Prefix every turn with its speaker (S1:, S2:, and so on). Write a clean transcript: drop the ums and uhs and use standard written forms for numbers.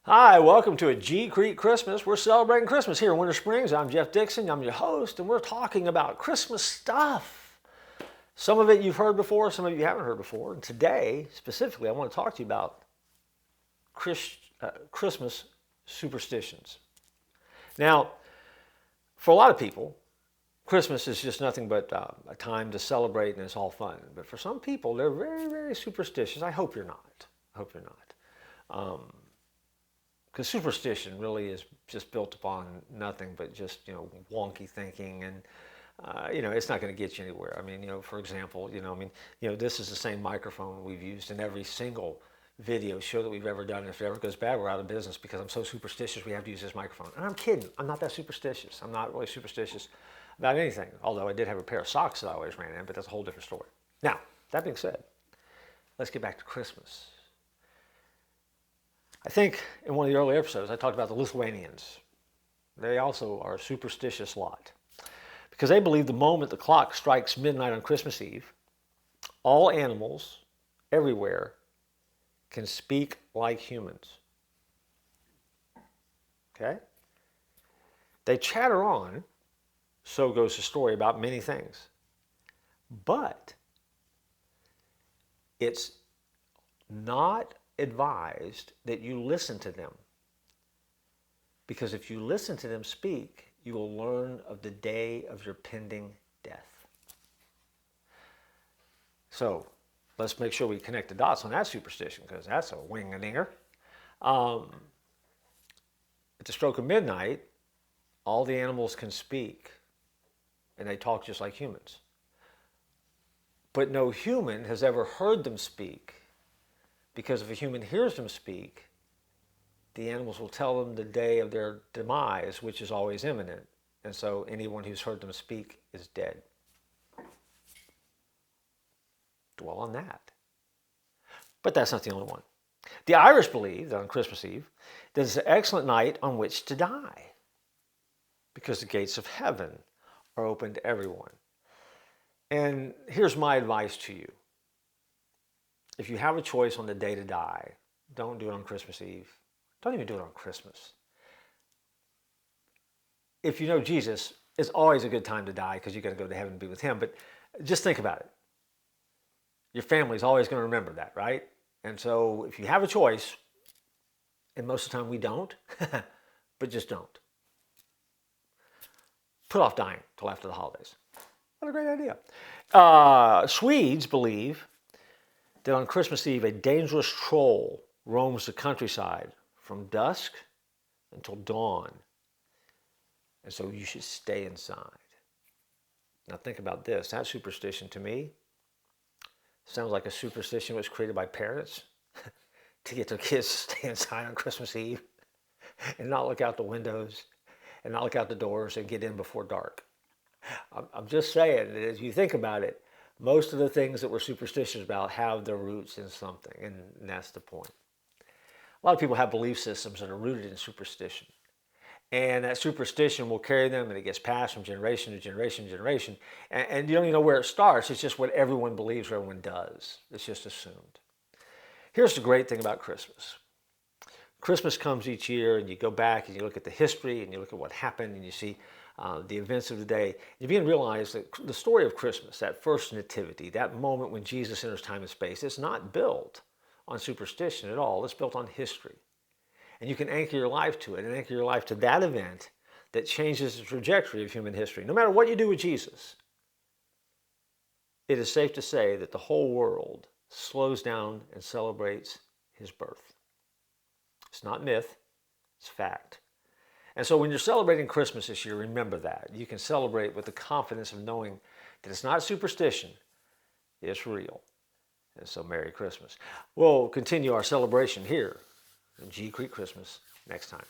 S1: Hi, welcome to a G Creek Christmas. We're celebrating Christmas here in Winter Springs. I'm Jeff Dixon, I'm your host, and we're talking about Christmas stuff. Some of it you've heard before, some of you haven't heard before. And today, specifically, I want to talk to you about Christmas superstitions. Now, for a lot of people, Christmas is just nothing but a time to celebrate and it's all fun. But for some people, they're very, very superstitious. I hope you're not. I hope you're not. Because superstition really is just built upon nothing but just wonky thinking, and it's not going to get you anywhere. I mean, for example, this is the same microphone we've used in every single video show that we've ever done. If it ever goes bad, we're out of business because I'm so superstitious we have to use this microphone. And I'm kidding. I'm not that superstitious. I'm not really superstitious about anything. Although I did have a pair of socks that I always ran in, but that's a whole different story. Now, that being said, let's get back to Christmas. I think in one of the early episodes I talked about the Lithuanians. They also are a superstitious lot because they believe the moment the clock strikes midnight on Christmas Eve, all animals everywhere can speak like humans. Okay? They chatter on, so goes the story, about many things. But it's not advised that you listen to them. Because if you listen to them speak, you will learn of the day of your pending death. So let's make sure we connect the dots on that superstition, because that's a wing-a-dinger. At the stroke of midnight, all the animals can speak, and they talk just like humans. But no human has ever heard them speak, because if a human hears them speak, the animals will tell them the day of their demise, which is always imminent. And so anyone who's heard them speak is dead. Dwell on that. But that's not the only one. The Irish believe that on Christmas Eve, that it's an excellent night on which to die, because the gates of heaven are open to everyone. And here's my advice to you. If you have a choice on the day to die, don't do it on Christmas Eve. Don't even do it on Christmas. If you know Jesus, it's always a good time to die because you're going to go to heaven and be with him. But just think about it. Your family's always going to remember that, right? And so if you have a choice, and most of the time we don't, but just don't. Put off dying till after the holidays. What a great idea. Swedes believe that on Christmas Eve, a dangerous troll roams the countryside from dusk until dawn. And so you should stay inside. Now think about this. That superstition to me sounds like a superstition was created by parents to get their kids to stay inside on Christmas Eve and not look out the windows and not look out the doors and get in before dark. I'm just saying that as you think about it, most of the things that we're superstitious about have their roots in something, and that's the point. A lot of people have belief systems that are rooted in superstition. And that superstition will carry them, and it gets passed from generation to generation to generation. And you don't even know where it starts. It's just what everyone believes or everyone does. It's just assumed. Here's the great thing about Christmas. Christmas comes each year, and you go back and you look at the history, and you look at what happened, and you see the events of the day. You begin to realize that the story of Christmas, that first nativity, that moment when Jesus enters time and space, it's not built on superstition at all. It's built on history. And you can anchor your life to it and anchor your life to that event that changes the trajectory of human history. No matter what you do with Jesus, it is safe to say that the whole world slows down and celebrates his birth. It's not myth, it's fact. And so when you're celebrating Christmas this year, remember that. You can celebrate with the confidence of knowing that it's not superstition, it's real. And so Merry Christmas. We'll continue our celebration here in G Creek Christmas next time.